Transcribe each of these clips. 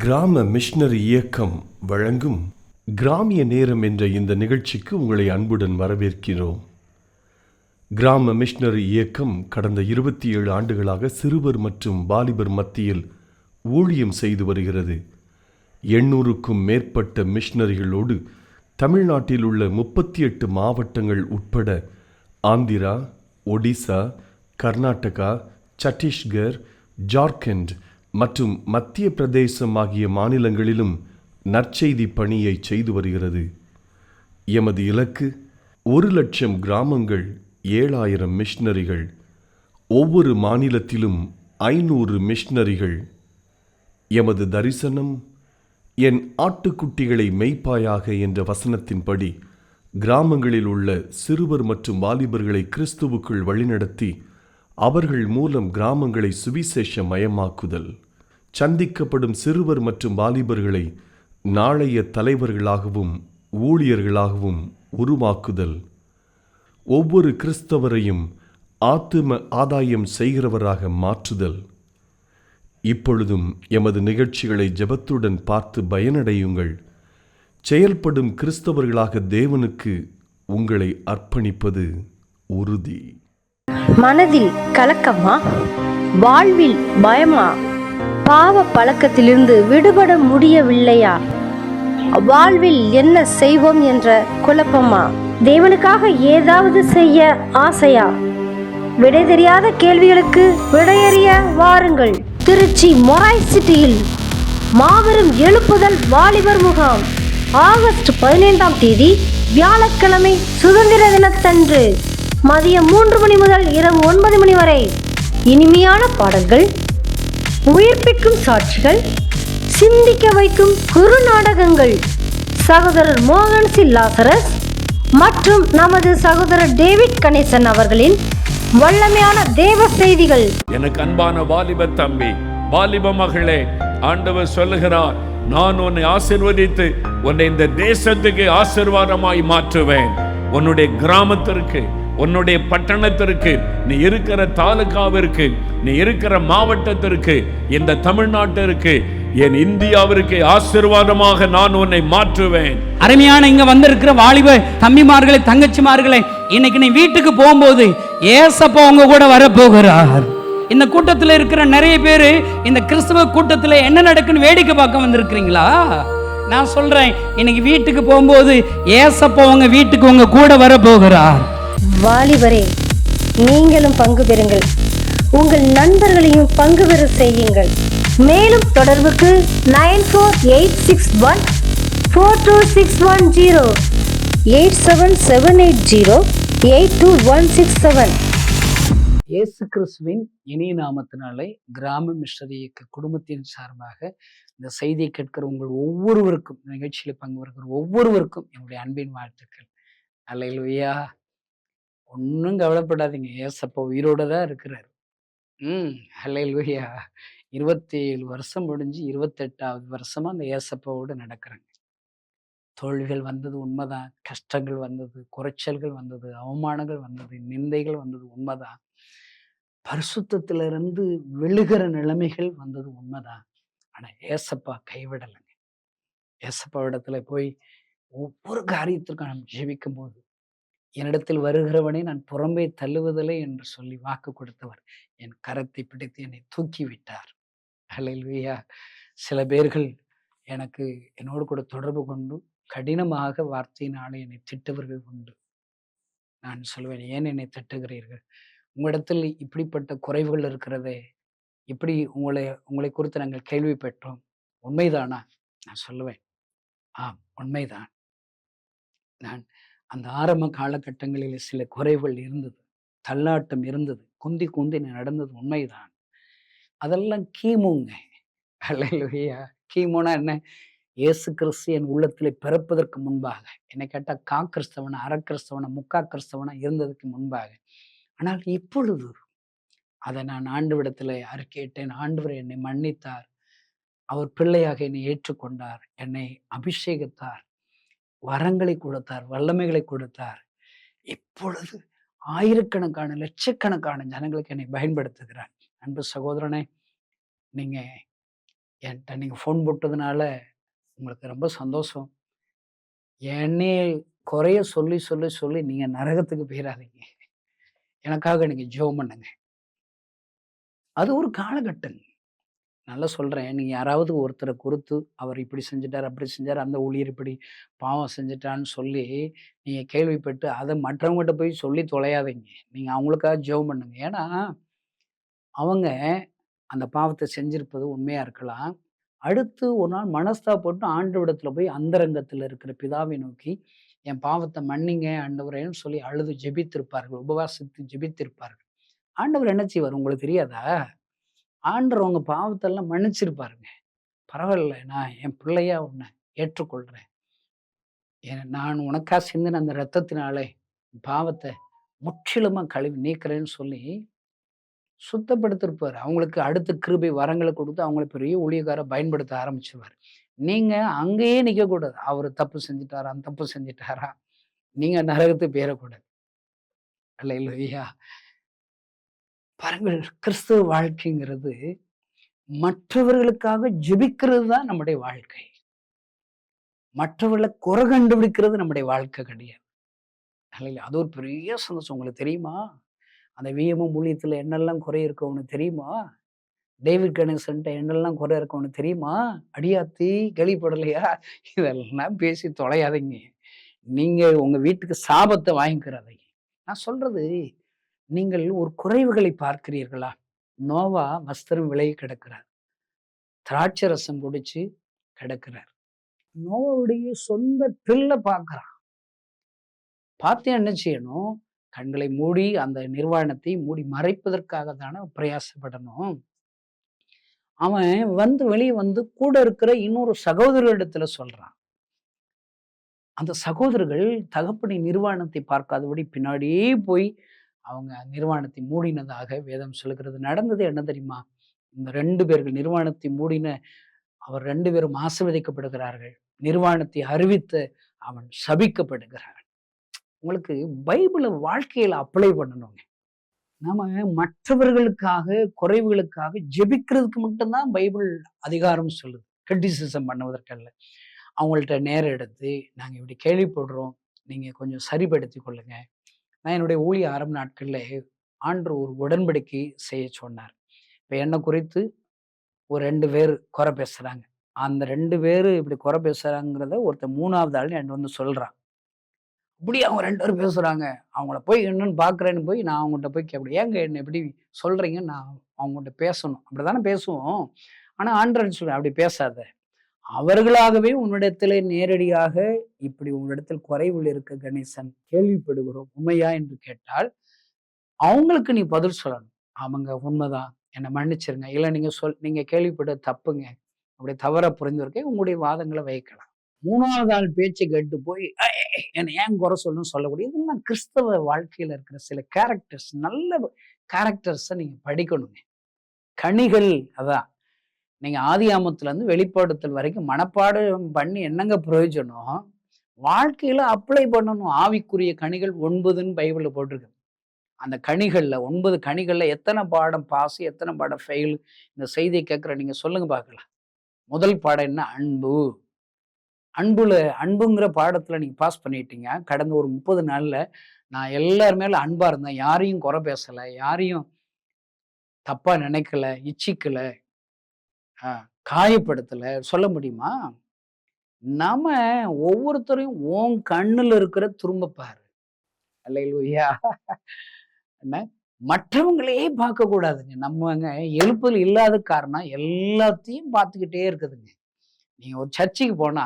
கிராம மிஷனரி இயக்கம் வழங்கும் கிராமிய நேரம் என்ற இந்த நிகழ்ச்சிக்கு உங்களை அன்புடன் வரவேற்கிறோம். கிராம மிஷனரி இயக்கம் கடந்த 27 ஆண்டுகளாக சிறுவர் மற்றும் வாலிபர் மத்தியில் ஊழியம் செய்து வருகிறது. 800க்கும் மேற்பட்ட மிஷனரிகளோடு தமிழ்நாட்டில் உள்ள 38 மாவட்டங்கள் உட்பட ஆந்திரா, ஒடிசா, கர்நாடகா, சத்தீஸ்கர், ஜார்க்கண்ட் மற்றும் மத்திய பிரதேசம் ஆகிய மாநிலங்களிலும் நற்செய்தி பணியை செய்து வருகிறது. எமது இலக்கு 1,00,000 கிராமங்கள், 7,000 மிஷனரிகள், ஒவ்வொரு மாநிலத்திலும் 500 மிஷனரிகள். எமது தரிசனம் என் ஆட்டுக்குட்டிகளை மேய்ப்பாயாக என்ற வசனத்தின்படி கிராமங்களில் உள்ள சிறுவர் மற்றும் வாலிபர்களை கிறிஸ்துவுக்குள் வழிநடத்தி அவர்கள் மூலம் கிராமங்களை சுவிசேஷ மயமாக்குதல், சந்திக்கப்படும் சிறுவர் மற்றும் வாலிபர்களை நாளைய தலைவர்களாகவும் ஊழியர்களாகவும் உருவாக்குதல், ஒவ்வொரு கிறிஸ்தவரையும் ஆத்தும ஆதாயம் செய்கிறவராக மாற்றுதல். இப்பொழுதும் எமது நிகழ்ச்சிகளை ஜெபத்துடன் பார்த்து பயனடையுங்கள். செயல்படும் கிறிஸ்தவர்களாக தேவனுக்கு உங்களை அர்ப்பணிப்பது உறுதி. மனதில் கலக்கமா? வாழ்வில் பயமா? பாவ பழக்கத்திலிருந்து விடுபட முடியவில்லையா? வாழ்வில் என்ன செய்வோம் என்ற குழப்பமா? தேவனுக்காக ஏதாவது செய்ய ஆசையா? விடை தெரியாத கேள்விகளுக்கு விடையறிய வாருங்கள். திருச்சி மொராய் சிட்டியில் மாபெரும் எழுப்புதல் வாலிபர் முகாம் ஆகஸ்ட் 15ஆம் தேதி வியாழக்கிழமை சுதந்திர தினத்தன்று மதியம் 3 மணி முதல் இரவு 9 மணி வரை இனிமையான பாடல்கள், உயிர்ப்பிக்கும் சாட்சிகள், சிந்திக்க வைக்கும் குறு நாடகங்கள், சகோதரர் மோகன் சி லாசரஸ் மற்றும் நமது சகோதரர் டேவிட் கணேசன் அவர்களின் வல்லமையான தேவ செய்திகள். எனக்கு அன்பான வாலிப தம்பி, வாலிப மகளே, ஆண்டவர் சொல்லுகிறார், நான் உன்னை ஆசீர்வதித்து உன்னை இந்த தேசத்துக்கு ஆசீர்வாதமாய் மாற்றுவேன். உன்னுடைய கிராமத்திற்கு, உன்னுடைய பட்டணத்திற்கு, நீ இருக்கிற தாலுகாவிற்கு, நீ இருக்கிற மாவட்டத்திற்கு, இந்த தமிழ்நாட்டிற்கு, என் இந்தியாவிற்கு ஆசீர்வாதமாக நான் உன்னை மாற்றுவேன். அருமையான இங்க வந்திருக்கிற வாலிப தம்பிமார்களே, தங்கச்சிமார்களே, இன்னைக்கு நீ வீட்டுக்கு போகும்போது ஏசப்பா உங்க கூட வரப்போகிறார். இந்த கூட்டத்தில் இருக்கிற நிறைய பேர் இந்த கிறிஸ்தவ கூட்டத்தில் என்ன நடக்குன்னு வேடிக்கை பார்க்க வந்திருக்கிறீங்களா? நான் சொல்றேன், இன்னைக்கு வீட்டுக்கு போகும்போது ஏசப்பா உங்க வீட்டுக்கு உங்க கூட வரப்போகிறார். வாலிபரே, நீங்களும் பங்கு பெறுங்கள், உங்கள் நண்பர்களையும் பங்கு பெற செய்யுங்கள். மேலும் தொடர்புக்கு 9486142610 8778082167. இயேசு கிறிஸ்துவின் இனிய நாமத்தினாலே கிராம மிஷனரி இயக்க குடும்பத்தின் சார்பாக இந்த செய்தியை கேட்கிற உங்கள் ஒவ்வொருவருக்கும், நிகழ்ச்சியில் பங்கு பெறுகிற ஒவ்வொருவருக்கும் என்னுடைய அன்பின் வாழ்த்துக்கள். அல்லேலூயா. ஒன்றும் கவலைப்படாதீங்க, ஏசப்பா உயிரோட தான் இருக்கிறார். அல்லேலூயா. 27 வருஷம் முடிஞ்சு 28வது வருஷமா அந்த ஏசப்பாவோடு நடக்கிறாங்க. தோல்விகள் வந்தது உண்மைதான், கஷ்டங்கள் வந்தது, குறைச்சல்கள் வந்தது, அவமானங்கள் வந்தது, நிந்தைகள் வந்தது உண்மைதான், பரிசுத்தத்திலிருந்து விழுகிற நிலைமைகள் வந்தது உண்மைதான். ஆனா ஏசப்பா கைவிடலைங்க. ஏசப்பா இடத்துல போய் ஒவ்வொரு காரியத்திற்கும் நாம் ஜெபிக்கும் போது, என்னிடத்தில் வருகிறவனை நான் புறம்பே தள்ளுவதில்லை என்று சொல்லி வாக்கு கொடுத்தவர் என் கரத்தை பிடித்து என்னை தூக்கி விட்டார். அல்லேலூயா. சில பேர்கள் எனக்கு என்னோடு கூட தொடர்பு கொண்டு கடினமாக வார்த்தையினாலே என்னை திட்டவர்கள் உண்டு. நான் சொல்வேன், ஏன் என்னை திட்டுகிறீர்கள்? உங்களிடத்தில் இப்படிப்பட்ட குறைவுகள் இருக்கிறதே, இப்படி உங்களை குறித்து நாங்கள் கேள்விப்பட்டோம், உண்மைதானா? நான் சொல்லுவேன், ஆம் உண்மைதான். நான் அந்த ஆரம்ப காலகட்டங்களில் சில குறைவுகள் இருந்தது, தள்ளாட்டம் இருந்தது, குந்தி குந்தி நடந்தது உண்மைதான். அதெல்லாம் கீமுங்க. அல்லேலூயா. கீமுனா என்ன? இயேசு கிறிஸ்து என் உள்ளத்திலே பிறப்பதற்கு முன்பாக, என்னை கேட்டால் கா கிறிஸ்தவனா, அரை கிறிஸ்தவனா, முக்கா கிறிஸ்தவனா இருந்ததுக்கு முன்பாக. ஆனால் இப்பொழுது அதை நான் ஆண்டவரிடத்தில் அறிக்கையிட்டேன். ஆண்டவர் என்னை மன்னித்தார், அவர் பிள்ளையாக என்னை ஏற்றுக்கொண்டார், என்னை அபிஷேகித்தார், வரங்களை கொடுத்தார், வல்லமைகளை கொடுத்தார். இப்பொழுது ஆயிரக்கணக்கான, லட்சக்கணக்கான ஜனங்களுக்கு என்னை பயன்படுத்துகிறார். அன்பு சகோதரனே, நீங்க என்கிட்ட நீங்க ஃபோன் போட்டதுனால உங்களுக்கு ரொம்ப சந்தோஷம். என்னைய குறைய சொல்லி, சொல்லி, சொல்லி நீங்க நரகத்துக்கு போயிறாதீங்க. எனக்காக நீங்க ஜெபம் பண்ணுங்க. அது ஒரு காலகட்டம். நல்லா சொல்றேன். நீங்க யாராவது ஒருத்தர குறித்து, அவர் இப்படி செஞ்சுட்டாரு, அப்படி செஞ்சாரு, அந்த ஊழியர் இப்படி பாவம் செஞ்சுட்டான்னு சொல்லி, நீங்க கேள்விப்பட்டு, அத மற்றவங்ககிட்ட போய் சொல்லி தொலையாதீங்க. நீங்க அவங்களுக்காக ஜெபம் பண்ணுங்க. ஏன்னா, அவங்க அந்த பாவத்த செஞ்சிருப்பது உண்மையா இருக்கலாம். அடுத்து ஒரு நாள் மனஸ்தாபப்பட்டு ஆண்டவரிடத்துல போய் அந்தரங்கத்துல இருக்கிற பிதாவை நோக்கி, என் பாவத்த மன்னிங்க ஆண்டவரேன்னு சொல்லி அழுது ஜெபித்திருப்பார்கள். உபவாசித்து ஜெபித்திருப்பார்கள். ஆண்டவர் என்ன செய்வார் உங்களுக்கு தெரியாதா? ஆண்டவர் உங்க பாவத்தெல்லாம் மன்னிச்சிருப்பாருங்க. பரவால்ல. நான் என் பிள்ளையா உன்ன ஏற்றுக்கொள்றேன். நான் உனக்கா சிந்தின அந்த இரத்தத்தினாலே பாவத்த முற்றிலுமா கழுவி நீக்கிறேன்னு சொல்லி சுத்தப்படுத்திருப்பாரு. அவங்களுக்கு அடுத்த கிருபை வரங்கள குடுத்து அவங்கள பெரிய ஊழியக்காரா பயன்படுத்த ஆரம்பிச்சுருவாரு. நீங்க அங்கேயே நிக்கக்கூடாது. அவரு தப்பு செஞ்சுட்டாரா? தப்பு செஞ்சுட்டாரா? நீங்க நரகத்துக்கு போயிறக்கூடாது. அல்லேலூயா! பாருங்கள் கிறிஸ்தவ வாழ்க்கைங்கிறது மற்றவர்களுக்காக ஜெபிக்கிறது தான் நம்முடைய வாழ்க்கை. மற்றவர்கள குறை கண்டுபிடிக்கிறது நம்முடைய வாழ்க்கை கிடையாது. அல்லேலூயா! அது ஒரு பெரிய சந்தோஷம். உங்களுக்கு தெரியுமா? அந்த விஎம்எம் ஊழியத்துல என்னெல்லாம் குறை இருக்கு உனக்கு தெரியுமா? டேவிட் கணேசன்ட்ட என்னெல்லாம் குறை இருக்கு உனக்கு தெரியுமா? அடியாத்தி கேள்விப்படலையா? இதெல்லாம் பேசி தொலையாதீங்க. நீங்க உங்க வீட்டுக்கு சாபத்த வாங்கிக்கிறாதீங்க. நான் சொல்றது, நீங்கள் ஒரு குறைவுகளை பார்க்கிறீர்களா? நோவா வஸ்திரம் விலகி கிடக்கிறார். திராட்சை ரசம் குடிச்சு கிடக்கிறார். நோவாவுடைய சொந்த பிள்ளை பார்க்கிறான். பார்த்து என்ன செய்யணும்? கண்களை மூடி அந்த நிர்வாணத்தை மூடி மறைப்பதற்காக தானே பிரயாசப்படணும். அவன் வெளிய வந்து கூட இருக்கிற இன்னொரு சகோதரரிடத்துல சொல்றான். அந்த சகோதரர்கள் தகப்பனின் நிர்வாணத்தை பார்க்காதபடி பின்னாடியே போய் அவங்க நிர்வாணத்தை மூடினதாக வேதம் சொல்லுகிறது. நடந்தது என்ன தெரியுமா? இந்த 2 பேர்கள் நிர்வாணத்தை மூடின அவர் 2 பேரும் ஆசீர்வதிக்கப்படுகிறார்கள். நிர்வாணத்தை அறிவித்த அவன் சபிக்கப்படுகிறான். உங்களுக்கு பைபிள வாழ்க்கையில அப்ளை பண்ணணுங்க. நாம மற்றவர்களுக்காக, குறைவுகளுக்காக ஜெபிக்கிறதுக்கு மட்டும் தான் பைபிள் அதிகாரம் சொல்லுது. கிரிட்டிசிசம் பண்ணுவதற்கல்ல. அவங்கள்ட்ட நேரம் எடுத்து, நாங்க இப்படி கேள்விப்படுறோம். நீங்க கொஞ்சம் சரிப்படுத்திக் கொள்ளுங்க. நான் என்னுடைய ஊழிய ஆரம்ப நாட்கள்ல ஆண்டவர் ஒரு உடன்படிக்கை செய்ய சொன்னார். இப்ப என்ன குறித்து ஒரு 2 பேர் குறை பேசுறாங்க. அந்த 2 பேரு இப்படி குறை பேசுறாங்கிறத ஒருத்தன் 3வது ஆள் என்ட்ட வந்து சொல்றான். இப்படி அவங்க 2 பேரும் பேசுறாங்க. அவங்கள போய் என்னன்னு பார்க்குறேன்னு போய் நான் அவங்கள்ட்ட போய் கேட்பேன். ஏங்க என்ன இப்படி சொல்றீங்க? நான் அவங்கள்ட்ட பேசணும். அப்படித்தானே பேசுவோம். ஆனா ஆண்டவர் சொல்றார், அப்படி பேசாத. அவர்களாகவே உன்னிடத்திலே நேரடியாக இப்படி உன்னிடத்தில் குறைவுகள் இருக்க கணேசன் கேள்விப்படுகிறோம். உண்மையா என்று கேட்டால், அவங்களுக்கு நீ பதில் சொல்லணும். ஆமாங்க உண்மைதான். என்ன மன்னிச்சிருங்க. இல்ல நீங்க கேள்விப்பட்டது தப்புங்க. அப்படி தவறா புரிந்திருக்கேன். உங்களுடைய வாதங்கள வைக்கலாம். 3வது ஆள் பேச்சை கேட்டு போய் என்ன ஏன் குறை சொல்லணும்னு சொல்லக்கூடிய இதெல்லாம் கிறிஸ்தவ வாழ்க்கையில இருக்கிற சில கேரக்டர்ஸ், நல்ல கேரக்டர்ஸ நீங்க படிக்கணுங்க. கனிகள் அதான். நீங்க ஆதியாமத்துல இருந்து வெளிப்படுத்தல் வரைக்கும் மனப்பாடம் பண்ணி என்னங்க பிரயோஜனம்? வாழ்க்கையில அப்ளை பண்ணணும். ஆவிக்குரிய கனிகள் 9ன்னு பைபிள்ல போட்டிருக்கு. அந்த கனிகள்ல 9 கனிகள்ல எத்தனை பாடம் பாஸ், எத்தனை பாடம் ஃபெயில்? இந்த செய்திய கேட்கிற நீங்க சொல்லுங்க பார்க்கலாம். முதல் பாடம் என்ன? அன்பு. அன்புங்கிற பாடத்துல நீங்க பாஸ் பண்ணிட்டீங்க. கடந்த ஒரு 30 நாள்ல நான் எல்லார் மேல அன்பா இருந்தேன். யாரையும் குறை பேசல. யாரையும் தப்பா நினைக்கல, இச்சிக்கல, அ காயப்படுத்தல. சொல்ல முடியுமா? நம்ம ஒவ்வொருத்தரையும் உன் கண்ணுல இருக்கிற துரும்ப பாரு. அல்லேலூயா! என்ன? மற்றவங்களையே பார்க்கக்கூடாதுங்க. நம்மங்க எழுப்புதல் இல்லாத காரணம் எல்லாத்தையும் பார்த்துக்கிட்டே இருக்குதுங்க. நீங்க ஒரு சர்ச்சுக்கு போனா,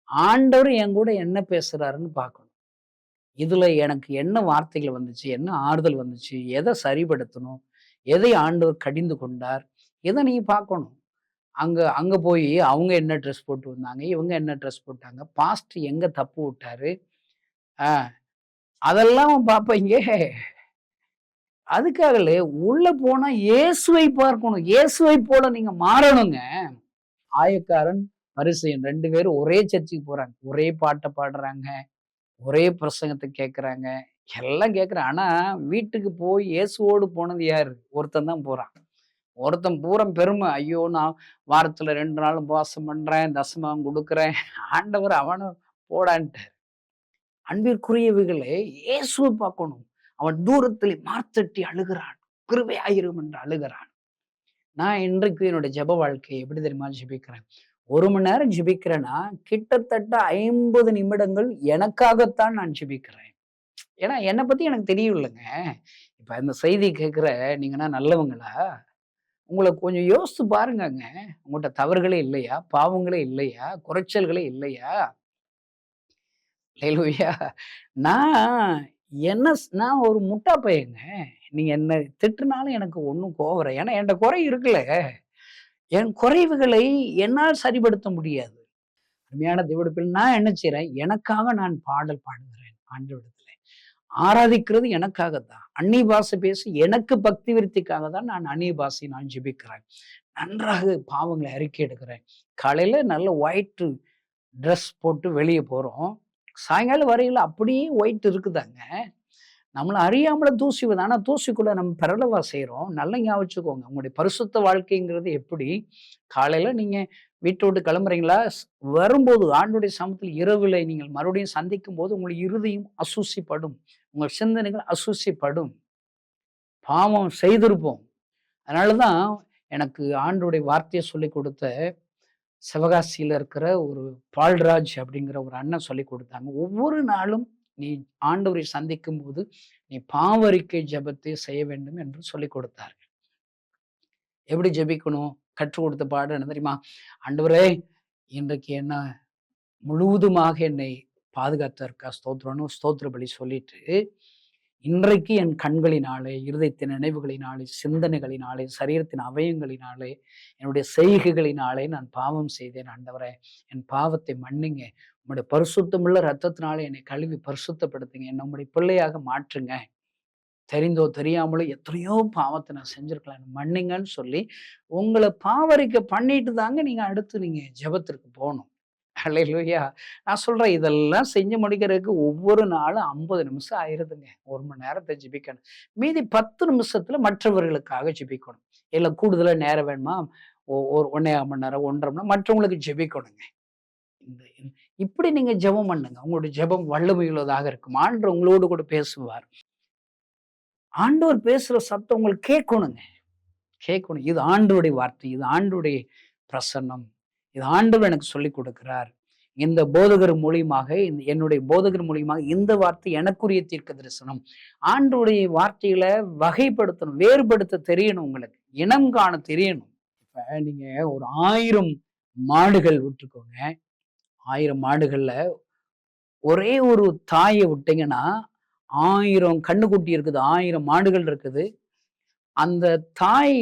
ஆண்டவர் என் கூட என்ன பேசுறாருன்னு பார்க்கணும். இதுல எனக்கு என்ன வார்த்தைகள் வந்துச்சு? என்ன ஆறுதல் வந்துச்சு? எத சரிப்படுத்தணும்? எதை ஆண்டவர் கடிந்து கொண்டார்? இத நீங்க பார்க்கணும். அங்க அங்க போயி அவங்க என்ன ட்ரெஸ் போட்டு வந்தாங்க? இவங்க என்ன ட்ரெஸ் போட்டாங்க? பாஸ்டர் எங்க தப்பு விட்டாரு? ஆ அதெல்லாம் பார்ப்பீங்க. அதுக்காகலே உள்ள போனா இயேசுவை பார்க்கணும். இயேசுவை போல நீங்க மாறணுங்க. ஆயக்காரன், பரிசேயன் 2 பேரும் ஒரே சர்ச்சுக்கு போறாங்க. ஒரே பாட்ட பாடுறாங்க. ஒரே பிரசங்கத்த கேட்கறாங்க. எல்லாம் கேட்கறான். ஆனா வீட்டுக்கு போய் இயேசுவோடு போனது யாரு? ஒருத்தன் தான் போறான். ஒருத்தன் பூரா பெருமை, ஐயோ நான் வாரத்துல 2 நாள் உபவாசம் பண்றேன், தசமம் கொடுக்குறேன். ஆண்டவர் அவன போடான்ட்டார். அன்பிற்குரியவைகளே, இயேசுவை பார்க்கணும். அவன் தூரத்தில் மார்த்தட்டி அழுகிறான், கிருபையாயிரும் என்று அழுகிறான். நான் இன்றைக்கு என்னுடைய ஜெப வாழ்க்கையை எப்படி தெரியுமா ஜெபிக்கிறேன்? 1 மணி நேரம் ஜெபிக்கிறேன்னா, கிட்டத்தட்ட 50 நிமிடங்கள் எனக்காகத்தான் நான் ஜெபிக்கிறேன். ஏன்னா, என்னை பத்தி எனக்கு தெரியும் இல்லங்க. இப்ப இந்த செய்தி கேட்கிற நீங்கன்னா நல்லவங்களா? உங்கள கொஞ்சம் யோசிச்சு பாருங்கங்க. உங்கள்ட்ட தவறுகளே இல்லையா? பாவங்களே இல்லையா? குறைச்சல்களே இல்லையா? அல்லேலூயா! நான் நான் ஒரு முட்டா பையங்க. நீங்க என்ன திட்டுனாலும் எனக்கு ஒண்ணும் கோவம் வராது. ஏன்னா என்ட்ட குறை இருக்குல்ல. என் குறைவுகளை என்னால் சரிப்படுத்த முடியாது. அருமையான தேவனுடைய பிள்ளை, நான் என்ன செய்றேன்? எனக்காக நான் பாடல் பாடுகிறேன் ஆண்டவரிடத்திலே. ஆராதிக்கிறது எனக்காகத்தான். அந்நிய பாஷை பேசி எனக்கு பக்தி விருத்திக்காக தான் நான் அந்நிய பாஷை நான் ஜெபிக்கிறேன். நன்றாக பாவங்களை அறிக்கை எடுக்கிறேன். காலையில நல்ல ஒயிட் ட்ரெஸ் போட்டு வெளிய போறோம். சாயங்காலம் வரையில அப்படியே ஒயிட் இருக்குதாங்க. நம்மள அறியாமல தூசி வருது. ஆனா தூசிக்குள்ள நம்ம பெரளவா செய்றோம். நல்லா ஞாபகம் வச்சுக்கோங்க. உங்களுடைய பரிசுத்த வாழ்க்கைங்கிறது எப்படி? காலையில நீங்க வீட்ட விட்டு கிளம்புறீங்களா? வரும்போது ஆண்டவருடைய சமூகத்தில் இரவிலே நீங்கள் மறுபடியும் சந்திக்கும்போது உங்கள் இருதயம் அசூசிப்படும். உங்கள் சிந்தனைகள் அசூசிப்படும். பாவம் செய்திருப்போம். அதனால தான் எனக்கு ஆண்டவருடைய வார்த்தைய சொல்லிக் கொடுத்த சிவகாசியில இருக்கிற ஒரு பால்ராஜ் அப்படிங்கிற ஒரு அண்ணன் சொல்லிக் கொடுத்தாங்க. ஒவ்வொரு நாளும் நீ ஆண்டவரை சந்திக்கும்போது, நீ பாவறிக்கை ஜெபத்தை செய்ய வேண்டும் என்று சொல்லிக் கொடுத்தார்கள். எப்படி ஜெபிக்கணும்? கற்றுக் கொடுத்த பாடம் என்ன தெரியுமா? ஆண்டவரே, இன்றைக்கு என்ன முழுவதுமாக என்னை பாதுகாத்ததற்காக ஸ்தோத்திரம்னு ஸ்தோத்திர பலி சொல்லிட்டு, இன்றைக்கு என் கண்களினாலே, இருதயத்தின் நினைவுகளினாலே, சிந்தனைகளினாலே, சரீரத்தின் அவயங்களினாலே, என்னுடைய செய்கைகளினாலே நான் பாவம் செய்தேன் ஆண்டவரே. என் பாவத்தை மன்னிங்க. உம்முடைய பரிசுத்தமுள்ள இரத்தத்தினாலே என்னை கழுவி பரிசுத்தப்படுத்துங்க. என்னை உம்முடைய பிள்ளையாக மாற்றுங்க. தெரிந்தோ தெரியாமலோ எத்தனையோ பாவத்தை நான் செஞ்சிருக்கலாம். என்னை மன்னிங்கன்னு சொல்லி, உங்கள பாவறிக்கை பண்ணிட்டு தாங்க நீங்க அடுத்து நீங்க ஜெபத்திற்கு போணும். அல்லேலூயா! நான் சொல்றேன், இதெல்லாம் செஞ்சு முடிக்கிறதுக்கு ஒவ்வொரு நாளும் 50 நிமிஷம் ஆயிருதுங்க. 1 மணி நேரத்த ஜெபிக்கணும். மீதி 10 நிமிஷத்துல மற்றவர்களுக்காக ஜெபிக்கணும். இல்ல கூடுதலா நேரம் வேணுமா? ஒரு 1 1/2 மணி நேரம், 1 1/2 மணி நேரம் மற்றவங்களுக்கு ஜெபிக்கணுங்க. இந்த இப்படி நீங்க ஜெபம் பண்ணுங்க. உங்களுடைய ஜெபம் வல்லமையுள்ளதாக இருக்கும். ஆண்டவர் உங்களோடு கூட பேசுவார். ஆண்டவர் பேசுற சத்தம் உங்களுக்கு கேட்கணுங்க. கேட்கணும். இது ஆண்டவருடைய வார்த்தை. இது ஆண்டவருடைய பிரசன்னம். இது ஆண்டவர் எனக்கு சொல்லிக் கொடுக்கிறார். இந்த போதகர் மூலியமாக, என்னுடைய போதகர் மூலியமாக இந்த வார்த்தை எனக்குரிய தீர்க்க தரிசனம். ஆண்டவருடைய வார்த்தைகளை வகைப்படுத்தணும், வேறுபடுத்த தெரியணும் உங்களுக்கு. இனம் காண தெரியணும். இப்ப நீங்க ஒரு 1000 மாடுகள் விட்டுக்கோங்க. 1000 மாடுகள்ல ஒரே ஒரு தாயை விட்டீங்கன்னா, 1000 கன்னுக்குட்டி இருக்குது. 1000 மாடுகள் இருக்குது. அந்த தாய்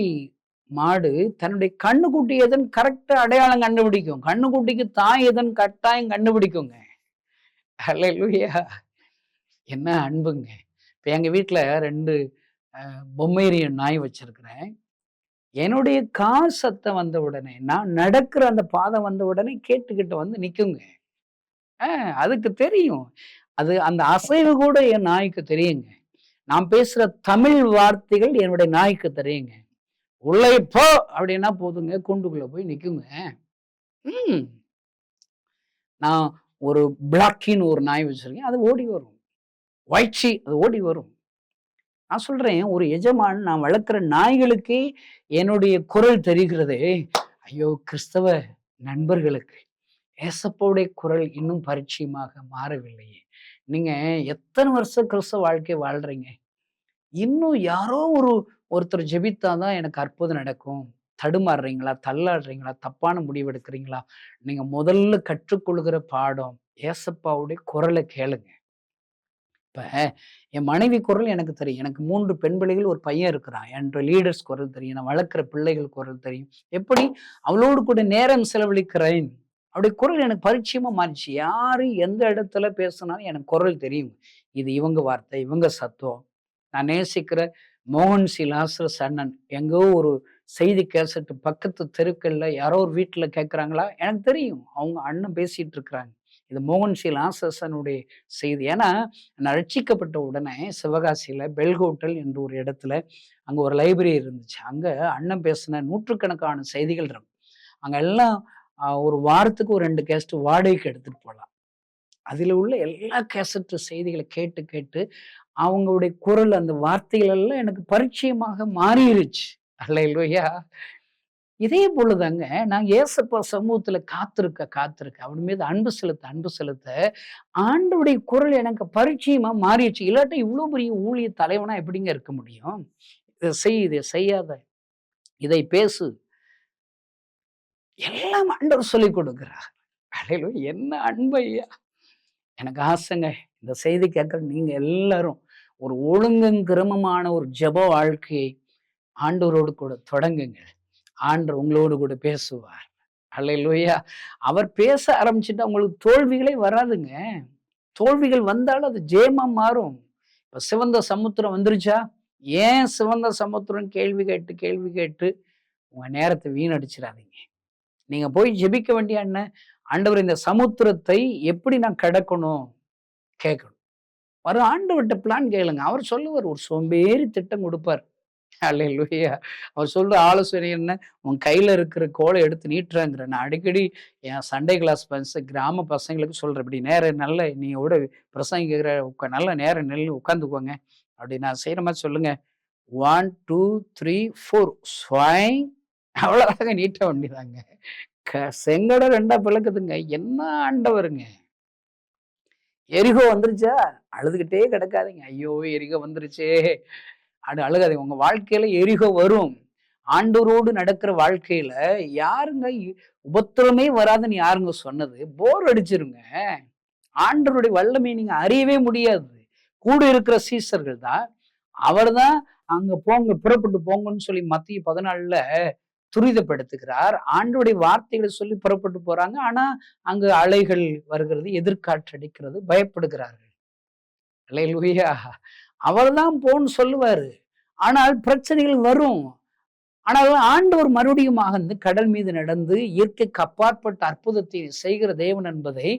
மாடு தன்னுடைய கன்னுக்குட்டி எதுன்னு கரெக்டா அடையாளம் கண்டுபிடிக்கும். கன்னுக்குட்டிக்கு தாய் எதுன்னு கட்டாயம் கண்டுபிடிக்குங்க. அல்லேலூயா! என்ன அன்புங்க. இப்ப எங்க வீட்ல 2 பொமேரியன் நாய் வச்சிருக்கிறேன். என்னுடைய கால் சத்தம் வந்த உடனே, நான் நடக்கிற அந்த பாதை வந்த உடனே கேட்டுக்கிட்டு வந்து நிக்குங்க. அதுக்கு தெரியும். அது அந்த அசைவு கூட என் நாய்க்கு தெரியுங்க. நான் பேசுற தமிழ் வார்த்தைகள் என்னுடைய நாய்க்கு தெரியுங்க. உள்ளே போ அப்படின்னா போதுங்க, கூண்டுக்குள்ள போய் நிக்குங்க. ம். நான் ஒரு பிளாக்கின்னு ஒரு நாய் வச்சிருக்கேன். அது ஓடி வரும். ஒயிட்சி அது ஓடி வரும். நான் சொல்றேன், ஒரு எஜமான் நான் வளர்க்கிற நாய்களுக்கே என்னுடைய குரல் தெரிகிறதே. ஐயோ! கிறிஸ்தவ நண்பர்களுக்கு ஏசப்பாவுடைய குரல் இன்னும் பரிச்சயமாக மாறவில்லையே. நீங்க எத்தனை வருஷம் கிறிஸ்தவ வாழ்க்கை வாழ்றீங்க? இன்னும் யாரோ ஒருத்தர் ஜெபித்தா தான் எனக்கு அற்புதம் நடக்கும். தடுமாறுறீங்களா? தள்ளாடுறீங்களா? தப்பான முடிவு எடுக்கிறீங்களா? நீங்க முதல்ல கற்றுக்கொள்கிற பாடம், ஏசப்பாவுடைய குரல கேளுங்க. இப்ப என் மனைவி குரல் எனக்கு தெரியும். எனக்கு 3 பெண் பிள்ளைகள், ஒரு பையன் இருக்கிறான். என்னோட லீடர்ஸ் குரல் தெரியும். நான் வளர்க்கிற பிள்ளைகள் குரல் தெரியும். எப்படி? அவளோடு கூட நேரம் செலவழிக்கிறேன். அவருடைய குரல் எனக்கு பரிச்சயமா மாறிடுச்சு. யாரு எந்த இடத்துல பேசினாலும் எனக்கு குரல் தெரியும். இது இவங்க வார்த்தை, இவங்க சத்தம். நான் நேசிக்கிற மோகன் சி லாசரஸ் அண்ணன் எங்கோ ஒரு செய்தி கேசட்டு பக்கத்து தெருக்கள்ல யாரோ ஒரு வீட்டுல கேட்கறாங்களா, எனக்கு தெரியும். அவங்க அண்ணன் பேசிட்டு இருக்கிறாங்க. இது மோகன் சி லாசனுடைய செய்தி. ஏன்னா நான் ரட்சிக்கப்பட்ட உடனே சிவகாசியில பெல்ஹோட்டல் என்ற ஒரு இடத்துல அங்க ஒரு லைப்ரரி இருந்துச்சு. அங்க அண்ணன் பேசின நூற்றுக்கணக்கான செய்திகள் இருக்கும். அங்க எல்லாம் ஒரு வாரத்துக்கு ஒரு 2 கேசட் வாடகைக்கு எடுத்துட்டு போலாம். அதுல உள்ள எல்லா கேசட் செய்திகளை கேட்டு கேட்டு அவங்களுடைய குரல், அந்த வார்த்தைகள் எல்லாம் எனக்கு பரிச்சயமாக மாறிருச்சு. அல்லேலூயா! இதே போலதாங்க நான் ஏசப்பா சமூகத்துல காத்திருக்க அவன் மீது அன்பு செலுத்த ஆண்டவருடைய குரல் எனக்கு பரிச்சயமா மாறிடுச்சு. இல்லாட்டி இவ்வளவு பெரிய ஊழிய தலைவனா எப்படிங்க இருக்க முடியும்? இதை செய், இதை செய்யாத, இதை பேசு, எல்லாம் ஆண்டவர் சொல்லிக் கொடுக்கிறார். அல்லேலூயா! என்ன அன்பு ஐயா! எனக்கு ஆசைங்க, இந்த செய்தி கேட்கிற நீங்க எல்லாரும் ஒரு ஒழுங்கும் கிரமமான ஒரு ஜெப வாழ்க்கையை ஆண்டவரோடு கூட தொடங்குங்க. ஆண்டவர் உங்களோடு கூட பேசுவார். அல்லேலூயா! அவர் பேச ஆரம்பிச்சுட்டா உங்களுக்கு தோல்விகளே வராதுங்க. தோல்விகள் வந்தாலும் அது ஜெயமா மாறும். இப்ப சிவந்த சமுத்திரம் வந்துருச்சா? ஏன் சிவந்த சமுத்திரம் கேள்வி கேட்டு உங்க நேரத்தை வீணடிச்சிடாதீங்க. நீங்க போய் ஜெபிக்க வேண்டிய என்ன? ஆண்டவர், இந்த சமுத்திரத்தை எப்படி நான் கடக்கணும்? கேட்கணும். வரும் ஆண்டவர்ட்ட பிளான் கேளுங்க. அவர் சொல்லுவார். ஒரு சோம்பேறி திட்டம் கொடுப்பார். அல்லேலூயா! அவர் சொல்ற ஆலோசனை என்ன? உன் கையில இருக்கிற கோலை எடுத்து நீட்டுறாங்கிற. நான் அடிக்கடி என் சண்டே கிளாஸ் கிராம பசங்களுக்கு சொல்றேன். இப்படி நேரம் நல்ல நீங்க பிரசங்கிக்கிற நல்ல நேரம் நெல் உட்காந்துக்குவாங்க. அப்படி நான் செய்யற மாதிரி சொல்லுங்க. 1, 2, 3, 4 ஸ்வைங். அவ்வளவுதாங்க, நீட்ட வேண்டியதாங்க. செங்கட 2ஆ பிளக்குதுங்க. என்ன ஆண்டவருங்க! எரிகோ வந்துருச்சா? அழுதுகிட்டே கிடக்காதீங்க. ஐயோ எரிகோ வந்துருச்சே அழுகாதீங்க. உங்க வாழ்க்கையில எரிகோ வரும். ஆண்டவரோடு நடக்கிற வாழ்க்கையில யாருங்க உபத்திரமே வராதுன்னு யாருங்க சொன்னது? போர் அடிச்சிருங்க. ஆண்டவருடைய வல்லமை நீங்க அறியவே முடியாது. கூட இருக்கிற சீசர்கள் தான். அவர் தான் அங்க போங்க, புறப்பட்டு போங்கன்னு சொல்லி மத்திய 14ல துரிதப்படுத்துகிறார். ஆண்டவருடைய வார்த்தைகளை சொல்லி புறப்பட்டு போறாங்க. ஆனா அங்கு அலைகள் வருகிறது, எதிர்காற்று அடிக்கிறது, பயப்படுகிறார்கள். அல்லேலூயா! அவர்தான் போன்னு சொல்லுவாரு. ஆனால் பிரச்சனைகள் வரும். ஆனால் ஆண்டவர் மறுபடியும் கடல் மீது நடந்து இயற்கைக்கு அப்பாற்பட்ட அற்புதத்தை செய்கிற தேவன் என்பதை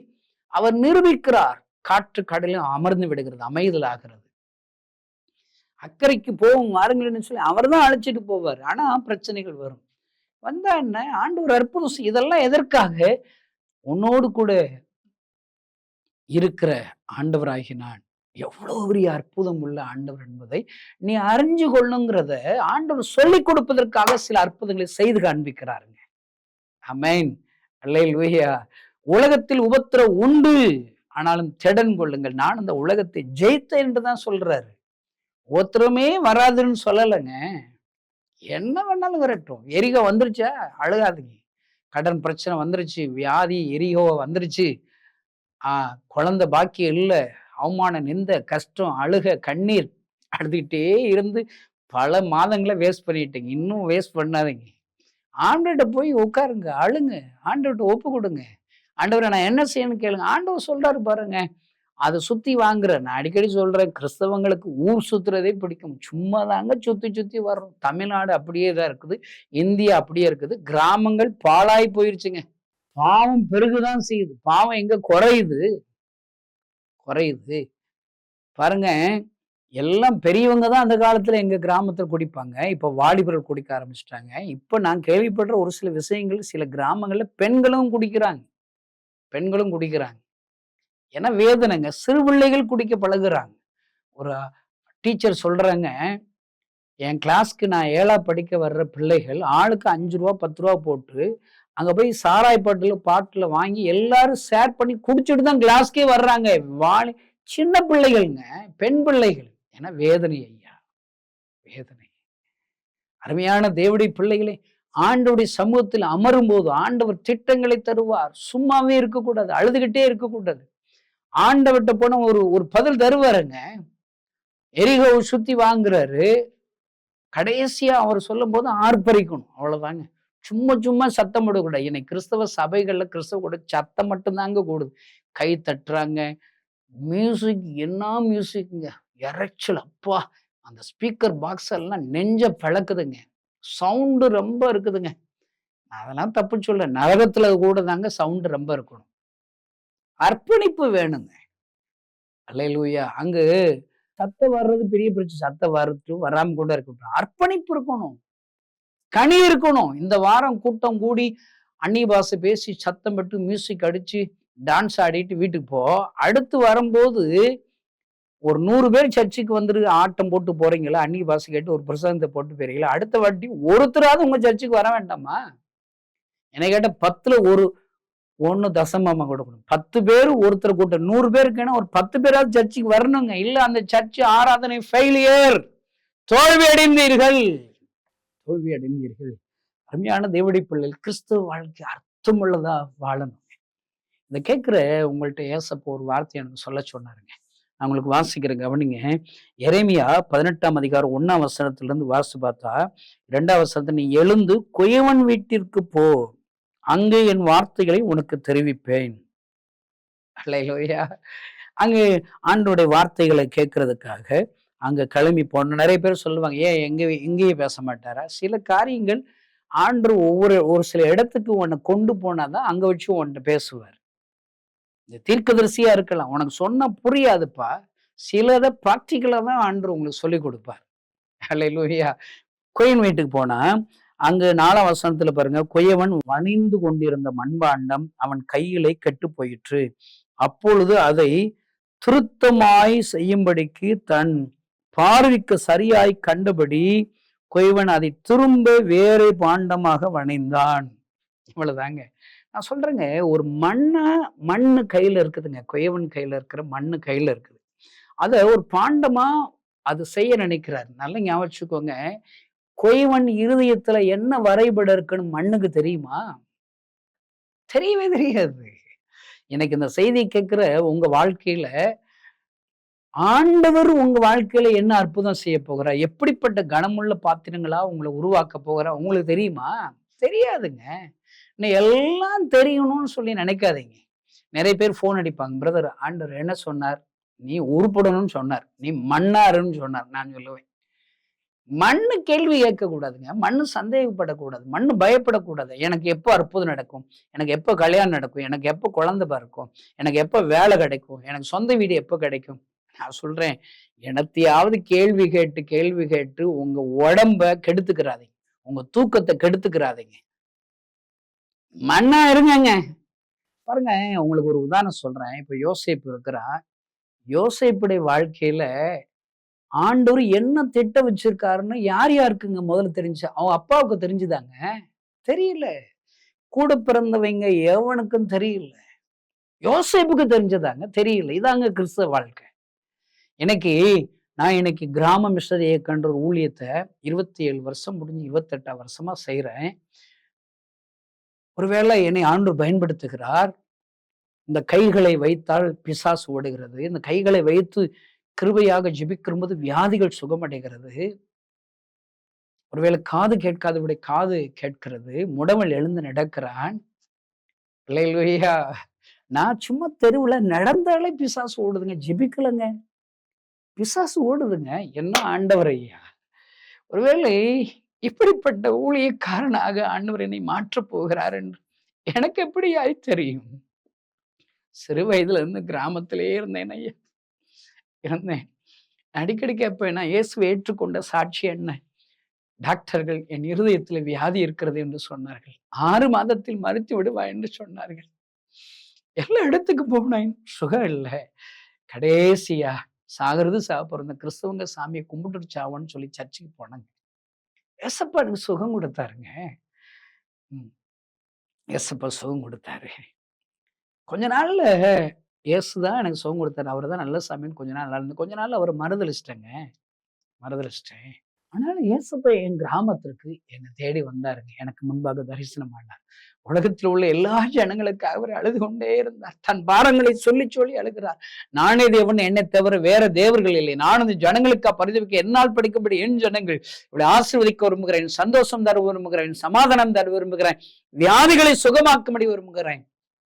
அவர் நிரூபிக்கிறார். காற்று கடலில் அமர்ந்து விடுகிறது, அமைதலாகிறது. அக்கறைக்கு போகும் வாருங்கள்னு சொல்லி அவர் தான் அழைச்சிட்டு போவார். ஆனா பிரச்சனைகள் வரும். வந்தா என்ன? ஆண்டவர் அற்புதம் இதெல்லாம் எதற்காக? உன்னோடு கூட இருக்கிற ஆண்டவராகி நான் எவ்வளவு பெரிய அற்புதம் உள்ள ஆண்டவர் என்பதை நீ அறிஞ்சு கொள்ளுங்கிறத ஆண்டவர் சொல்லிக் கொடுப்பதற்காக சில அற்புதங்களை செய்து காண்பிக்கிறாருங்க. ஆமென். அல்லேலூயா! உலகத்தில் உபத்திரம் உண்டு, ஆனாலும் திடன் கொள்ளுங்கள், நான் அந்த உலகத்தை ஜெயித்தேன் என்றுதான் சொல்றாரு. உபத்திரமே வராதுன்னு சொல்லலைங்க. என்ன வேணாலும் வரட்டும். எரிகோ வந்துருச்சா? அழுகாதீங்க. கடன் பிரச்சனை வந்துருச்சு, வியாதி எரிகோ வந்துருச்சு, குழந்தை பாக்கியம் இல்ல, அவமான நிந்த கஷ்டம் அழுக கண்ணீர் அழுதுகிட்டே இருந்து பல மாதங்களை வேஸ்ட் பண்ணிட்டீங்க. இன்னும் வேஸ்ட் பண்ணாதீங்க. ஆண்டவர்கிட்ட போய் உட்காருங்க, அழுங்க, ஆண்டவர்கிட்ட ஒப்பு கொடுங்க. ஆண்டவரை நான் என்ன செய்யணும்னு கேளுங்க. ஆண்டவர் சொல்றாரு பாருங்க. அதை சுத்தி வாங்குற, நான் அடிக்கடி சொல்றேன், கிறிஸ்தவங்களுக்கு ஊர் சுத்துறதே பிடிக்கும். சும்மா தாங்க சுத்தி சுத்தி வர்றோம். தமிழ்நாடு அப்படியே தான் இருக்குது, இந்தியா அப்படியே இருக்குது. கிராமங்கள் பாழாய் போயிருச்சுங்க. பாவம் பெருகுதான் செய்யுது. பாவம் எங்க குறையுது? குறையுது பாருங்க. எல்லாம் பெரியவங்க தான் அந்த காலத்துல எங்க கிராமத்துல குடிப்பாங்க. இப்ப வாலிபர்கள் குடிக்க ஆரம்பிச்சிட்டாங்க. இப்ப நான் கேள்விப்படுற ஒரு சில விஷயங்கள், சில கிராமங்கள்ல பெண்களும் குடிக்கிறாங்க. பெண்களும் குடிக்கிறாங்க. ஏன்னா வேதனைங்க. சிறு பிள்ளைகள் குடிக்க பழகுறாங்க. ஒரு டீச்சர் சொல்றாங்க, என் கிளாஸ்க்கு நான் 7ஆ படிக்க வர்ற பிள்ளைகள் ஆளுக்கு 5 ரூபா 10 ரூபா போட்டு அங்க போய் சாராய பாட்டில வாங்கி எல்லாரும் ஷேர் பண்ணி குடிச்சிட்டு தான் கிளாஸ்க்கே வர்றாங்க. சின்ன பிள்ளைகள்ங்க, பெண் பிள்ளைகள். ஏன்னா வேதனை ஐயா, வேதனை. அருமையான தேவனுடைய பிள்ளைகளே, ஆண்டவருடைய சமூகத்தில் அமரும் போது ஆண்டவர் திட்டங்களை தருவார். சும்மாவே இருக்கக்கூடாது, அழுதுகிட்டே இருக்கக்கூடாது. ஆண்டவர்கிட்ட போன ஒரு பதில் தருவாருங்க. எரிகோவை சுத்தி வாங்குறாரு. கடைசியா அவர் சொல்லும் போது ஆர்ப்பரிக்கணும், அவ்வளவுதாங்க. சும்மா சத்தம் போடக்கூடாது. இன்னைக்கு கிறிஸ்தவ சபைகள்ல கிறிஸ்தவ கூட சத்தம் மட்டும்தாங்க கூடுது. கை தட்டுறாங்க, மியூசிக், என்ன மியூசிக்ங்க, இறைச்சல். அப்பா, அந்த ஸ்பீக்கர் பாக்ஸ் எல்லாம் நெஞ்ச பிளக்குதுங்க. சவுண்டு ரொம்ப இருக்குதுங்க. அதெல்லாம் தப்பு சொல்ல, நரகத்துல கூட தாங்க சவுண்டு ரொம்ப இருக்கணும். அர்ப்பணிப்பு வேணுங்க. அல்லேலூயா. அங்கு சத்தம் வர்றது பெரிய பிரச்சனை. சத்தம் வரட்டும், வராம கூட இருக்கட்டும். அர்ப்பணிப்பு இருக்கணும். கனி இருக்கணும். இந்த வாரம் கூட்டம் கூடி அந்நிய பாஷை பேசி சத்தம் விட்டு மியூசிக் அடிச்சு டான்ஸ் ஆடிட்டு வீட்டுக்கு போ. அடுத்து வரும்போது ஒரு 100 பேர் சர்ச்சுக்கு வந்துரு ஆட்டம் போட்டு போறீங்களா, அந்நிய பாஷை கேட்டு ஒரு பிரசங்கத்தை போட்டு போறீங்களா, அடுத்த வாட்டி ஒருத்தராவது உங்க சர்ச்சுக்கு வர வேண்டாமா? என்னை கேட்ட 10ல ஒரு 1 தசமமா கொடுக்கணும். 10 பேர் ஒருத்தர் கூட்டம் 100 பேருக்குன்னா ஒரு 10 பேராவது சர்ச்சுக்கு வரணுங்க. இல்ல அந்த சர்ச்சு ஆராதனை ஃபெயிலியர், தோல்வி அடைந்தீர்கள். அருமையான தேவனுடைய பிள்ளைகள், கிறிஸ்துவ வாழ்க்கை அர்த்தமுள்ளதா வாழணும். இதை கேட்கிற உங்கள்ட்ட ஏசப்ப ஒரு வார்த்தை எனக்கு சொல்ல சொன்னாருங்க. நான் உங்களுக்கு வாசிக்கிறேன், கவனிங்க. எரேமியா 18ஆம் அதிகாரம் 1ஆம் வசனத்துல இருந்து வாசித்து பார்த்தா 2ஆம் வசனத்தை, நீ எழுந்து குயவன் வீட்டிற்கு போ, அங்கே என் வார்த்தைகளை உனக்கு தெரிவிப்பேன். அல்லேலூயா. அங்கு ஆண்டவருடைய வார்த்தைகளை கேட்கறதுக்காக அங்க கிளம்பி போன நிறைய பேர் சொல்லுவாங்க, ஏன் எங்கேயே பேச மாட்டாரா? சில காரியங்கள் ஆண்டவர் ஒரு சில இடத்துக்கு உன்னை கொண்டு போனாதான் அங்க வச்சு உன்கிட்ட பேசுவார். இந்த தீர்க்கதரிசியா இருக்கலாம், உனக்கு சொன்னா புரியாதுப்பா, சிலதை பிராக்டிக்கலா தான் ஆண்டவர் உங்களுக்கு சொல்லி கொடுப்பார். அல்லேலூயா. குயவன் வீட்டுக்கு போனா அங்கு 4ஆம் வசனத்துல பாருங்க, குயவன் வணிந்து கொண்டிருந்த மண்பாண்டம் அவன் கையிலே கெட்டு போயிற்று. அப்பொழுது அதை திருத்தமாய் செய்யும்படிக்கு தன் பார்வைக்கு சரியாய் கண்டபடி குயவன் அதை திரும்ப வேறு பாண்டமாக வணைந்தான். இவ்வளவுதாங்க. நான் சொல்றேங்க, ஒரு மண்ணு கையில இருக்குதுங்க. குயவன் கையில இருக்கிற மண்ணு கையில இருக்குது. அத ஒரு பாண்டமா அது செய்ய நினைக்கிறாரு. நல்லா ஞாபகம் வச்சுக்கோங்க. குயவன் இருதயத்துல என்ன வரைபடம் இருக்குன்னு மண்ணுக்கு தெரியுமா? தெரியவே தெரியாது. எனக்கு இந்த செய்தி கேட்கிற உங்க வாழ்க்கையில ஆண்டவர் உங்க வாழ்க்கையில என்ன அற்புதம் செய்ய போகிறார், எப்படிப்பட்ட கனமுள்ள பாத்திரங்களா உங்களை உருவாக்க போகிறார் உங்களுக்கு தெரியுமா? தெரியாதுங்க. இன்னும் எல்லாம் தெரியணும்னு சொல்லி நினைக்காதீங்க. நிறைய பேர் போன் அடிப்பாங்க, பிரதர் ஆண்டவர் என்ன சொன்னார், நீ உருப்படணும்னு சொன்னார், நீ மண்ணாருன்னு சொன்னார். நான் சொல்லுவேன், மண்ணு கேள்வி கேட்க கூடாதுங்க, மண்ணு சந்தேகப்படக்கூடாது, மண்ணு பயப்படக்கூடாது. எனக்கு எப்போ அற்புதம் நடக்கும், எனக்கு எப்போ கல்யாணம் நடக்கும், எனக்கு எப்போ குழந்தை பிறக்கும், எனக்கு எப்போ வேலை கிடைக்கும், எனக்கு சொந்த வீடு எப்போ கிடைக்கும். நான் சொல்றேன், எனத்தையாவது கேள்வி கேட்டு உங்க உடம்ப கெடுத்துக்கிறாதீங்க, உங்க தூக்கத்தை கெடுத்துக்கிறாதீங்க. மண்ணா இருங்கங்க. பாருங்க, உங்களுக்கு ஒரு உதாரணம் சொல்றேன். இப்ப யோசேப்பு இருக்கிறான். யோசேப்புடைய வாழ்க்கையில ஆண்டவர் என்ன திட்டம் வச்சிருக்காருன்னு யாருக்குங்க முதல்ல தெரிஞ்சு? அவன் அப்பாவுக்கு தெரிஞ்சுதாங்க? தெரியல. கூட பிறந்தவங்க எவனுக்கும் தெரியல. யோசேப்புக்கு தெரிஞ்சதாங்க? தெரியல. இதாங்க கிறிஸ்தவ வாழ்க்கை. நான் கிராம மிஷனரி இயக்கன்ற ஒரு ஊழியத்தை 27 வருஷம் முடிஞ்சு 28ஆம் வருஷமா செய்யறேன். ஒருவேளை என்னை ஆண்டவர் பயன்படுத்துகிறார். இந்த கைகளை வைத்தால் பிசாசு ஓடுகிறது. இந்த கைகளை வைத்து கிருபையாக ஜெபிக்கும்போது வியாதிகள் சுகமடைகிறது. ஒருவேளை காது கேட்காதவுடைய காது கேட்கிறது. முடவன் எழுந்து நடக்கிறான். அல்லேலூயா. நான் சும்மா தெருவுல நடந்தாலே பிசாசு ஓடுதுங்க, ஜெபிக்கலங்க, பிசாசு ஓடுதுங்க. என்ன ஆண்டவர் ஐயா! ஒருவேளை இப்படிப்பட்ட ஊழியக்காரனாக ஆண்டவர் என்னை மாற்றப் போகிறார் என்று எனக்கு எப்படி தெரியும்? சிறு வயதுல இருந்து கிராமத்திலே இருந்தேன் ஐயா, இருந்தேன். அடிக்கடி கேட்பேன், நான் இயேசுவை ஏற்றுக்கொண்ட சாட்சி என்ன? டாக்டர்கள் என் இருதயத்துல வியாதி இருக்கிறது என்று சொன்னார்கள். 6 மாதத்தில் மறுத்து விடுவா என்று சொன்னார்கள். எல்லா இடத்துக்கு போனேன், சுகம் இல்லை. கடைசியா சாகிறது சாப்பிட்ற கிறிஸ்தவங்க சாமியை கும்பிட்டு சாவன்னு சொல்லி சர்ச்சுக்கு போனாங்க. ஏசப்பா எனக்கு சுகம் கொடுத்தாருங்க. ஏசப்பா சுகம் கொடுத்தாரு. கொஞ்ச நாள்ல இயேசுதான் எனக்கு சுகம் கொடுத்தாரு, அவர் தான் நல்ல சாமின்னு கொஞ்ச நாள் நல்லா இருந்து, கொஞ்ச நாள் அவர் மறுதளிச்சிட்டேன். ஆனாலும் ஏசப்பா என் கிராமத்திற்கு என்னை தேடி வந்தாருங்க. எனக்கு முன்பாக தரிசனம் ஆனார். உலகத்தில் உள்ள எல்லா ஜனங்களுக்காக அவர் அழுது கொண்டே இருந்தார். தன் பாரங்களை சொல்லி சொல்லி அழுகிறார். நானே தேவன், என்னை தவிர வேற தேவர்கள் இல்லை. நான் இந்த ஜனங்களுக்கா பரிதவிக்க என்னால் படிக்கும்படி என் ஜனங்கள் இப்படி ஆசீர்வதிக்க விரும்புகிறேன், சந்தோஷம் தர விரும்புகிறேன், சமாதானம் தர விரும்புகிறேன், வியாதிகளை சுகமாக்கும்படி விரும்புகிறேன்.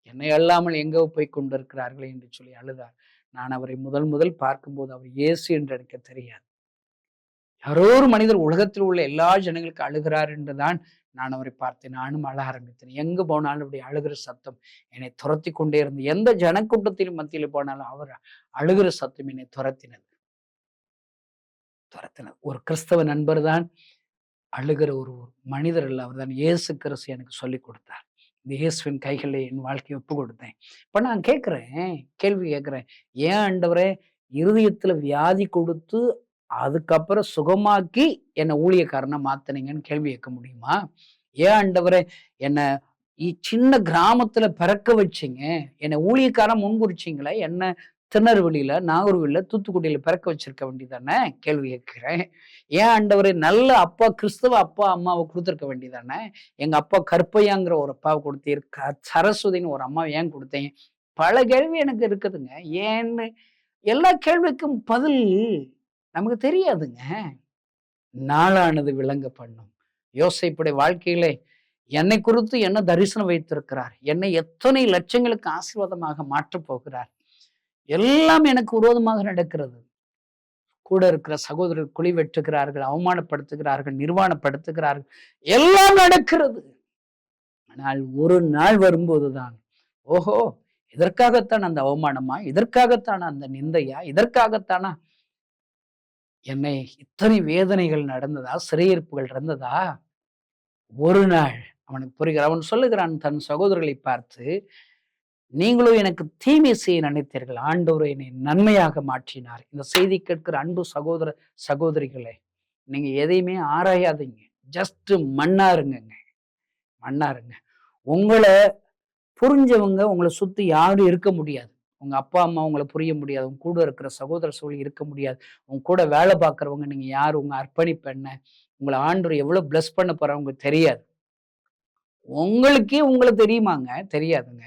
என்னை அல்லாமல் எங்கோ போய் கொண்டிருக்கிறார்களே என்று சொல்லி அழுதார். நான் அவரை முதல் பார்க்கும்போது அவர் இயேசு என்று எனக்கு தெரியாது. யாரோ ஒரு மனிதர் உலகத்தில் உள்ள எல்லா ஜனங்களுக்கு அழுகிறார் என்றுதான் நான் அவரை பார்த்தேன், நானும் அழ ஆரம்பித்தேன். எங்க போனாலும் அப்படி அழுகிற சத்தம் என்னை துரத்தி கொண்டே இருந்து, எந்த ஜனக்கூட்டத்தின் மத்தியில் போனாலும் அவர் அழுகிற சத்தம் என்னை துரத்தினது. ஒரு கிறிஸ்தவ நண்பர் தான் அழுகிற ஒரு மனிதர் அல்ல, அவர் தான் இயேசு கிறிஸ்து எனக்கு சொல்லிக் கொடுத்தார். இந்த இயேசுவின் கைகளில் என் வாழ்க்கையை ஒப்பு கொடுத்தேன். இப்ப நான் கேள்வி கேட்கிறேன், ஏன் ஆண்டவரே இருதயத்துல வியாதி கொடுத்து அதுக்கப்புறம் சுகமாக்கி என்னை ஊழியக்காரனை மாத்தினீங்கன்னு கேள்வி கேட்க முடியுமா? ஏன் ஆண்டவரே என்னை சின்ன கிராமத்துல பிறக்க வச்சிங்க, என்னை ஊழியக்காரன் முன்குறிச்சிங்களே, என்ன திருநெல்வேலியில, நாகர்கோவில்ல, தூத்துக்குடியில பிறக்க வச்சிருக்க வேண்டியதானே கேள்வி கேட்கிறேன். ஏன் ஆண்டவரே நல்ல அப்பா, கிறிஸ்தவ அப்பா அம்மாவை கொடுத்துருக்க வேண்டியதானே? எங்க அப்பா கற்பையாங்கிற ஒரு அப்பாவை கொடுத்தீர், சரஸ்வதின்னு ஒரு அம்மாவை ஏன் கொடுத்தேன்? பல கேள்வி எனக்கு இருக்குதுங்க. ஏன்னு எல்லா கேள்விக்கும் பதில் நமக்கு தெரியாதுங்க. நாளானது விளங்க பண்ணும். யோசேப்புடைய வாழ்க்கையிலே என்னை குறித்து என்ன தரிசனம் வைத்திருக்கிறார், என்னை எத்தனை லட்சங்களுக்கு ஆசீர்வாதமாக மாற்றப் போகிறார், எல்லாம் எனக்கு விரோதமாக நடக்கிறது. கூட இருக்கிற சகோதரர்கள் குழி வெட்டுகிறார்கள், அவமானப்படுத்துகிறார்கள், நிர்வாணப்படுத்துகிறார்கள், எல்லாம் நடக்கிறது. ஆனால் ஒரு நாள் வரும்போதுதான், ஓஹோ இதற்காகத்தான் அந்த அவமானமா, இதற்காகத்தானா அந்த நிந்தையா, இதற்காகத்தானா என்னை இத்தனை வேதனைகள் நடந்ததா, சிறையிருப்புகள் நடந்ததா? ஒரு நாள் அவனுக்கு புரிகிறான். அவன் சொல்லுகிறான் தன் சகோதரர்களை பார்த்து, நீங்களும் எனக்கு தீமை செய்ய நினைத்தீர்கள், ஆண்டவர் என்னை நன்மையாக மாற்றினார். இந்த செய்தி கேட்கிற அன்பு சகோதர சகோதரிகளே, நீங்க எதையுமே ஆராயாதீங்க, ஜஸ்ட் மண்ணாருங்க. உங்களை புரிஞ்சவங்க உங்களை சுத்தி யாரும் இருக்க முடியாது. உங்க அப்பா அம்மா உங்களை புரிய முடியாது, உங்க கூட இருக்கிற சகோதர சகோதரி இருக்க முடியாது, உங்க கூட வேலை பார்க்குறவங்க நீங்க யாரு, உங்க அர்ப்பணிப்பு என்ன, உங்களை ஆண்டவர் எவ்வளவு பிளஸ் பண்ண போறவங்க தெரியாது. உங்களை தெரியுமாங்க? தெரியாதுங்க.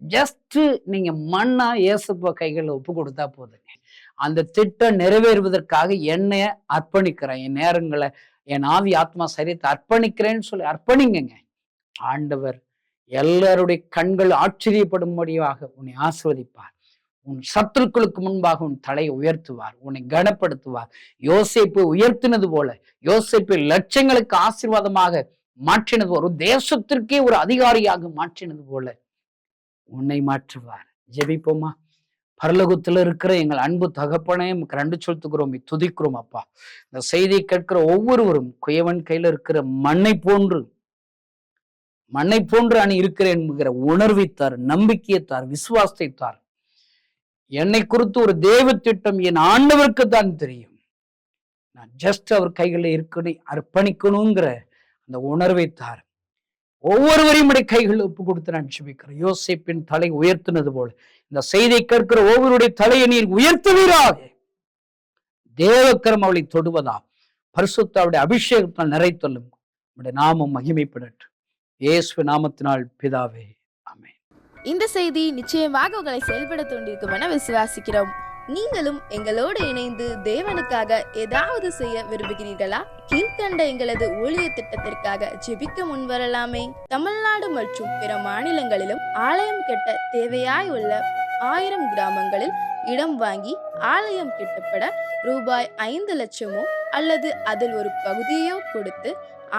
ஜஸ்ட் நீங்க மண்ணா இயேசுப்பா கைகளில் ஒப்பு கொடுத்தா போதுங்க. அந்த திட்டம் நிறைவேறுவதற்காக என்னைய அர்ப்பணிக்கிறேன், என் நேரங்களை, என் ஆவி ஆத்மா சரீரத்தை அர்ப்பணிக்கிறேன்னு சொல்லி அர்ப்பணிங்க. ஆண்டவர் எல்லாருடைய கண்கள் ஆச்சரியப்படும்படியாக உன்னை ஆசீர்வதிப்பார். உன் சத்துருக்களுக்கு முன்பாக உன் தலையை உயர்த்துவார், உன்னை கனப்படுத்துவார். யோசேப்பை உயர்த்தினது போல, யோசேப்பை லட்சங்களுக்கு ஆசீர்வாதமாக மாற்றினது, ஒரு தேசத்திற்கே ஒரு அதிகாரியாக மாற்றினது போல உன்னை மாற்றுவார். ஜெபிப்போமா? பரலோகத்தில் இருக்கிற எங்கள் அன்பு தகப்பனே, கண்டு சொல்த்துக்கிறோம், துதிக்கிறோம் அப்பா. இந்த செய்தியை கேட்கிற ஒவ்வொருவரும் குயவன் கையில இருக்கிற மண்ணை போன்று அணி இருக்கிறேன் என்கிற உணர்வைத்தார், நம்பிக்கையைத்தார், விசுவாசத்தைத்தார். என்னை குறித்து ஒரு தேவ திட்டம் என் ஆண்டவருக்கு தான் தெரியும். நான் ஜஸ்ட் அவர் கைகளில் இருக்கணும், அர்ப்பணிக்கணுங்கிற அந்த உணர்வைத்தார். ஒவ்வொருவரையும் கைகள் ஒப்பு கொடுத்து நான் ஜெபிக்கிறேன். யோசேப்பின் தலை உயர்த்தினது போல இந்த செய்தியை கேட்கிற ஒவ்வொருடைய தலையை நீர் உயர்த்துவீராக. தேவக்கரம் அவளை தொடுவதா, பரிசுத்தாவுடைய அபிஷேகத்தால் நிறைத்தொல்லும். நம்முடைய நாமம் மகிமைப்படட்டும். இயேசு நாமத்தினால் பிதாவே, ஆமென். இந்த செய்தி நிச்சயமாக உங்களை செயல்பட தூண்டிருக்கும் என விசுவாசிக்கிறோம். நீங்களும் எங்களோடு இணைந்து தேவனுக்காக ஏதாவது செய்ய விரும்புகிறீர்களா? கீழ்கண்ட எங்களது ஊழிய திட்டத்திற்காக ஜெபிக்க முன்வரலாமே. தமிழ்நாடு மற்றும் பிற மாநிலங்களிலும் ஆலயம் கட்ட தேவையாய் உள்ள 1000 கிராமங்களில் இடம் வாங்கி ஆலயம் கட்டப்பட ரூபாய் 5 லட்சமோ அல்லது அதில் ஒரு பகுதியோ கொடுத்து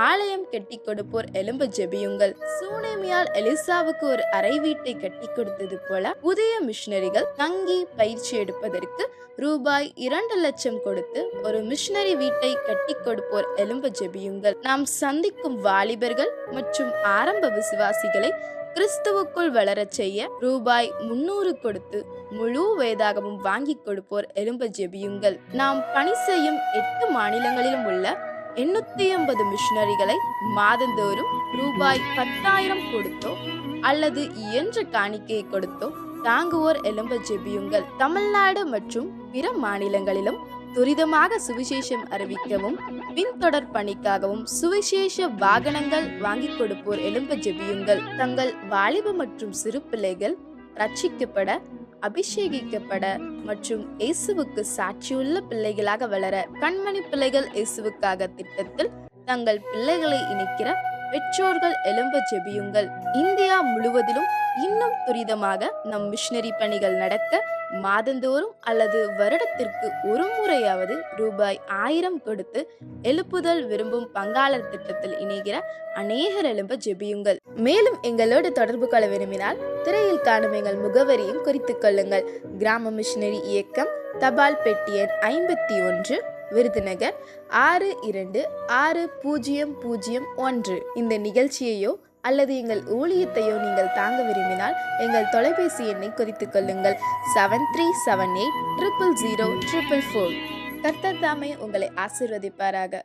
ஆலயம் கட்டி கொடுப்போர் எழும்ப ஜெபியுங்கள். சூனேமியால் எலிசாவுக்கு ஒரு அறை வீட்டை கட்டி கொடுத்தது போல புதிய மிஷனரிகள் தங்கி பயிற்சி எடுப்பதற்கு ரூபாய் 2 லட்சம் கொடுத்து ஒரு மிஷனரி வீட்டை கட்டி கொடுப்போர் எழும்ப ஜெபியுங்கள். நாம் சந்திக்கும் வாலிபர்கள் மற்றும் ஆரம்ப விசுவாசிகளை கிறிஸ்துவுக்குள் வளரச் செய்ய ரூபாய் 300 கொடுத்து முழு வேதாகமும் வாங்கி கொடுப்போர் எழும்ப ஜெபியுங்கள். நாம் பணி செய்யும் 8 மாநிலங்களிலும் உள்ள 880 மிஷனரிகளை மாதந்தோறும் ரூபாய் 10,000 கொடுத்தோ அல்லது இயன்ற காணிக்கையை கொடுத்தோ தாங்குவோர் எழும்ப ஜெபியுங்கள். தமிழ்நாடு மற்றும் பிற மாநிலங்களிலும் துரிதமாக சுவிசேஷம் அறிவிக்கவும் பின்தொடர் பணிக்காகவும் சுவிசேஷ வாகனங்கள் வாங்கி கொடுப்போர் எழும்ப ஜெபியுங்கள். தங்கள் வாலிப மற்றும் சிறு பிள்ளைகள் ரட்சிக்கப்பட, அபிஷேகிக்கப்பட மற்றும் இயேசுவுக்கு சாட்சியுள்ள பிள்ளைகளாக வளர கண்மணி பிள்ளைகள் இயேசுவுக்காக திட்டத்தில் தங்கள் பிள்ளைகளை இணைக்கிற பெற்றோர்கள் எழும்ப ஜெபியுங்கள். இந்தியா முழுவதிலும் இன்னும் துரிதமாக நம் மிஷனரி பணிகள் நடக்க மாதந்தோறும் அல்லது வருடத்திற்கு ஒரு முறையாவது ரூபாய் 1000 கொடுத்து எழுப்புதல் விரும்பும் பங்காளர் திட்டத்தில் இணைகிற அநேகர் எழும்ப ஜெபியுங்கள். மேலும் எங்களோடு தொடர்பு கொள்ள விரும்பினால் திரையில் காணும் எங்கள் முகவரியும் குறித்துக் கொள்ளுங்கள். கிராம மிஷனரி இயக்கம், தபால் பெட்டி எண் 51, விருதுநகர் 626001. இந்த நிகழ்ச்சியையோ அல்லது எங்கள் ஊழியத்தையோ நீங்கள் தாங்க விரும்பினால் எங்கள் தொலைபேசி எண்ணை குறித்துக் கொள்ளுங்கள். 7378 000 444. கர்த்தர் தாமே உங்களை ஆசீர்வதிப்பாராக.